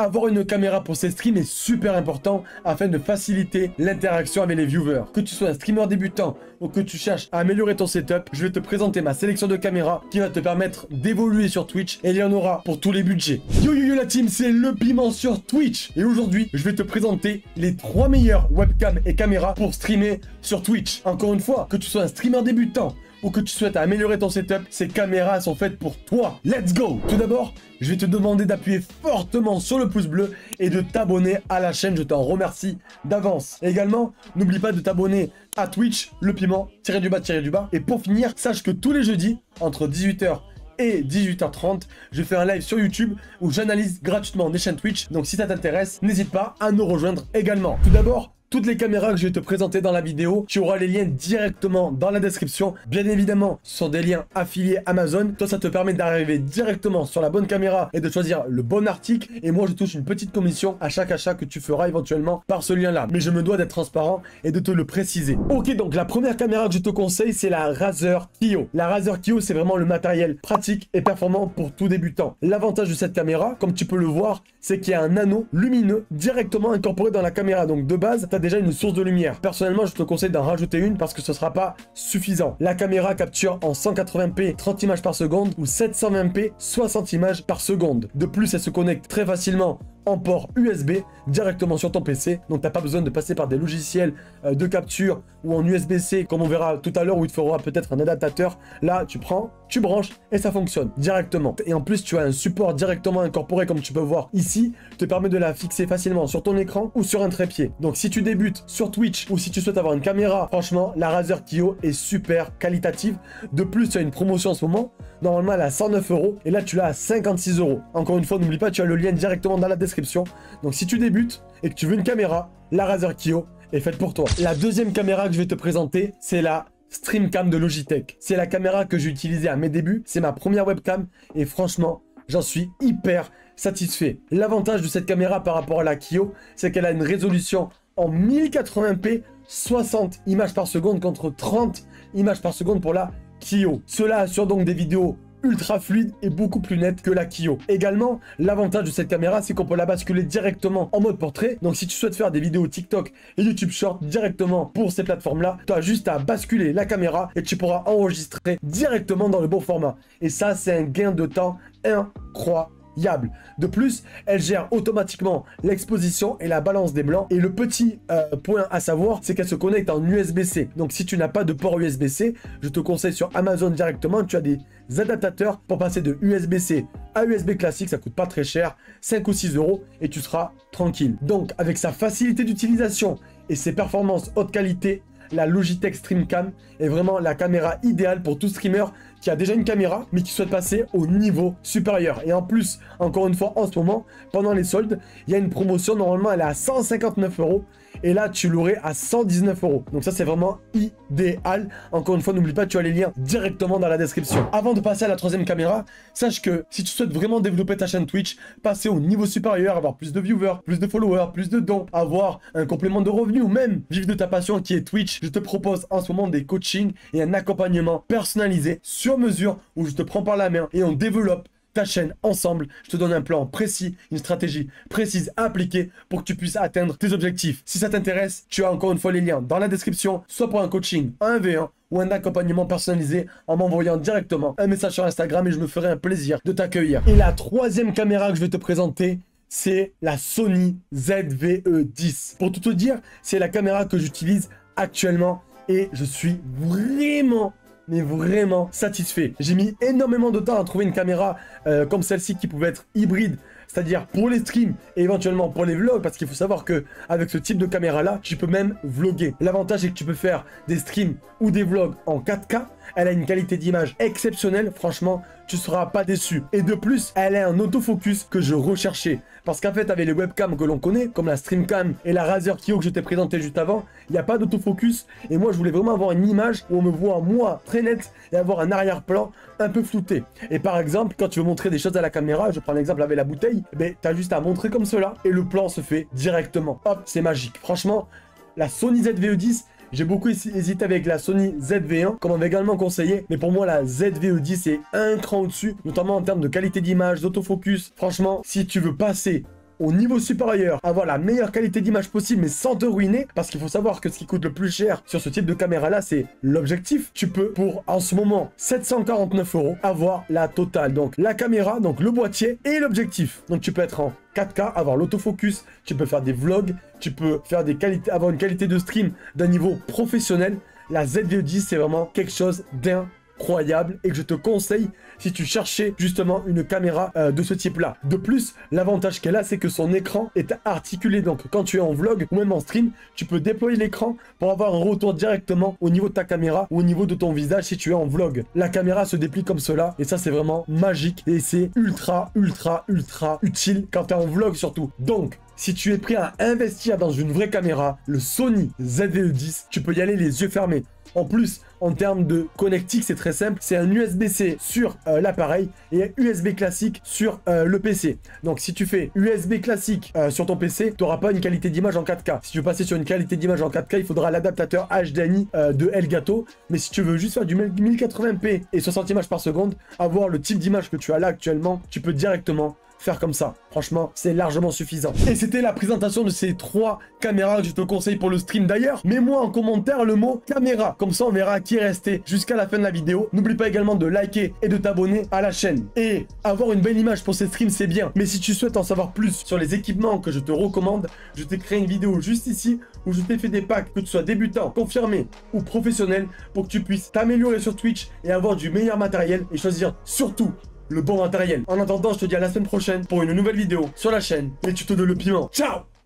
Avoir une caméra pour ses streams est super important afin de faciliter l'interaction avec les viewers. Que tu sois un streamer débutant ou que tu cherches à améliorer ton setup, je vais te présenter ma sélection de caméras qui va te permettre d'évoluer sur Twitch et il y en aura pour tous les budgets. Yo yo yo la team, c'est Le Piment sur Twitch et aujourd'hui, je vais te présenter les 3 meilleures webcams et caméras pour streamer sur Twitch. Encore une fois, que tu sois un streamer débutant ou que tu souhaites améliorer ton setup, ces caméras sont faites pour toi. Let's go! Tout d'abord, je vais te demander d'appuyer fortement sur le pouce bleu et de t'abonner à la chaîne. Je t'en remercie d'avance. Également, n'oublie pas de t'abonner à Twitch, Le Piment, tiré du bas. Et pour finir, sache que tous les jeudis, entre 18 h et 18 h 30, je fais un live sur YouTube où j'analyse gratuitement des chaînes Twitch. Donc si ça t'intéresse, n'hésite pas à nous rejoindre également. Tout d'abord, toutes les caméras que je vais te présenter dans la vidéo, tu auras les liens directement dans la description. Bien évidemment, ce sont des liens affiliés Amazon. Toi, ça te permet d'arriver directement sur la bonne caméra et de choisir le bon article. Et moi, je touche une petite commission à chaque achat que tu feras éventuellement par ce lien-là. Mais je me dois d'être transparent et de te le préciser. Ok, donc la première caméra que je te conseille, c'est la Razer Kiyo. La Razer Kiyo, c'est vraiment le matériel pratique et performant pour tout débutant. L'avantage de cette caméra, comme tu peux le voir, c'est qu'il y a un anneau lumineux directement incorporé dans la caméra. Donc de base, tu as déjà une source de lumière. Personnellement, je te conseille d'en rajouter une parce que ce sera pas suffisant. La caméra capture en 180p 30 images par seconde ou 720p 60 images par seconde. De plus, elle se connecte très facilement en port USB directement sur ton PC. Donc, tu n'as pas besoin de passer par des logiciels de capture ou en USB-C comme on verra tout à l'heure où il te faudra peut-être un adaptateur. Là, tu prends, tu branches et ça fonctionne directement. Et en plus, tu as un support directement incorporé comme tu peux voir ici, te permet de la fixer facilement sur ton écran ou sur un trépied. Donc, si tu débutes sur Twitch ou si tu souhaites avoir une caméra, franchement, la Razer Kiyo est super qualitative. De plus, tu as une promotion en ce moment. Normalement, elle est à 109 € et là, tu l'as à 56 €. Encore une fois, n'oublie pas, tu as le lien directement dans la description. Donc, si tu débutes et que tu veux une caméra, la Razer Kiyo est faite pour toi. La deuxième caméra que je vais te présenter, c'est la StreamCam de Logitech. C'est la caméra que j'ai utilisée à mes débuts. C'est ma première webcam et franchement, j'en suis hyper satisfait. L'avantage de cette caméra par rapport à la Kiyo, c'est qu'elle a une résolution en 1080p 60 images par seconde contre 30 images par seconde pour la Kiyo. Cela assure donc des vidéos ultra fluide et beaucoup plus nette que la Kiyo. Également, l'avantage de cette caméra, c'est qu'on peut la basculer directement en mode portrait. Donc, si tu souhaites faire des vidéos TikTok et YouTube Short directement pour ces plateformes-là, tu as juste à basculer la caméra et tu pourras enregistrer directement dans le bon format. Et ça, c'est un gain de temps incroyable. De plus, elle gère automatiquement l'exposition et la balance des blancs. Et le petit point à savoir, c'est qu'elle se connecte en USB-C. Donc, si tu n'as pas de port USB-C, je te conseille sur Amazon directement, tu as des adaptateurs pour passer de USB-C à USB classique. Ça coûte pas très cher, 5 ou 6 € et tu seras tranquille. Donc, avec sa facilité d'utilisation et ses performances haute qualité, la Logitech StreamCam est vraiment la caméra idéale pour tout streamer qui a déjà une caméra mais qui souhaite passer au niveau supérieur. Et en plus, encore une fois, en ce moment, pendant les soldes, il y a une promotion. Normalement, elle est à 159 € et là, tu l'aurais à 119 €. Donc ça, c'est vraiment idéal. Encore une fois, n'oublie pas, tu as les liens directement dans la description. Avant de passer à la troisième caméra, sache que si tu souhaites vraiment développer ta chaîne Twitch, passer au niveau supérieur, avoir plus de viewers, plus de followers, plus de dons, avoir un complément de revenus ou même vivre de ta passion qui est Twitch, je te propose en ce moment des coachings et un accompagnement personnalisé sur mesure où je te prends par la main et on développe ta chaîne ensemble. Je te donne un plan précis, une stratégie précise à appliquer pour que tu puisses atteindre tes objectifs. Si ça t'intéresse, tu as encore une fois les liens dans la description, soit pour un coaching en 1v1 ou un accompagnement personnalisé en m'envoyant directement un message sur Instagram et je me ferai un plaisir de t'accueillir. Et la troisième caméra que je vais te présenter, c'est la Sony ZV-E10. Pour tout te dire, c'est la caméra que j'utilise actuellement et je suis vraiment satisfait. J'ai mis énormément de temps à trouver une caméra comme celle-ci qui pouvait être hybride, c'est-à-dire pour les streams et éventuellement pour les vlogs, parce qu'il faut savoir que avec ce type de caméra là, tu peux même vlogger. L'avantage c'est que tu peux faire des streams ou des vlogs en 4K. Elle a une qualité d'image exceptionnelle, franchement, tu ne seras pas déçu. Et de plus, elle a un autofocus que je recherchais. Parce qu'en fait, avec les webcams que l'on connaît, comme la StreamCam et la Razer Kiyo que je t'ai présenté juste avant, il n'y a pas d'autofocus. Et moi, je voulais vraiment avoir une image où on me voit, moi, très nette, et avoir un arrière-plan un peu flouté. Et par exemple, quand tu veux montrer des choses à la caméra, je prends l'exemple avec la bouteille, ben, tu as juste à montrer comme cela, et le plan se fait directement. Hop, c'est magique. Franchement, la Sony ZV-E10, j'ai beaucoup hésité avec la Sony ZV-1, comme on m'avait également conseillé. Mais pour moi, la ZV-E10 est un cran au-dessus, notamment en termes de qualité d'image, d'autofocus. Franchement, si tu veux passer au niveau supérieur, avoir la meilleure qualité d'image possible, mais sans te ruiner, parce qu'il faut savoir que ce qui coûte le plus cher sur ce type de caméra-là, c'est l'objectif. Tu peux, pour, en ce moment, 749 €, avoir la totale. Donc, la caméra, donc le boîtier et l'objectif. Donc, tu peux être en 4K, avoir l'autofocus, tu peux faire des vlogs, tu peux faire des qualités, avoir une qualité de stream d'un niveau professionnel. La ZV-E10, c'est vraiment quelque chose d'incroyable et que je te conseille si tu cherchais justement une caméra de ce type-là. De plus, l'avantage qu'elle a, c'est que son écran est articulé. Donc, quand tu es en vlog ou même en stream, tu peux déployer l'écran pour avoir un retour directement au niveau de ta caméra ou au niveau de ton visage si tu es en vlog. La caméra se déplie comme cela et ça, c'est vraiment magique et c'est ultra utile quand tu es en vlog surtout. Donc, si tu es prêt à investir dans une vraie caméra, le Sony ZV-E10, tu peux y aller les yeux fermés. En plus, en termes de connectique, c'est très simple. C'est un USB-C sur l'appareil et USB classique sur le PC. Donc, si tu fais USB classique sur ton PC, tu n'auras pas une qualité d'image en 4K. Si tu veux passer sur une qualité d'image en 4K, il faudra l'adaptateur HDMI de Elgato. Mais si tu veux juste faire du 1080p et 60 images par seconde, avoir le type d'image que tu as là actuellement, tu peux directement faire comme ça. Franchement, c'est largement suffisant. Et c'était la présentation de ces 3 caméras que je te conseille pour le stream. D'ailleurs, mets-moi en commentaire le mot caméra. Comme ça, on verra qui est resté jusqu'à la fin de la vidéo. N'oublie pas également de liker et de t'abonner à la chaîne. Et avoir une belle image pour ces streams, c'est bien. Mais si tu souhaites en savoir plus sur les équipements que je te recommande, je t'ai créé une vidéo juste ici où je t'ai fait des packs, que tu sois débutant, confirmé ou professionnel, pour que tu puisses t'améliorer sur Twitch et avoir du meilleur matériel et choisir surtout le bon matériel. En attendant, je te dis à la semaine prochaine pour une nouvelle vidéo sur la chaîne Les Tutos de Le Piment. Ciao!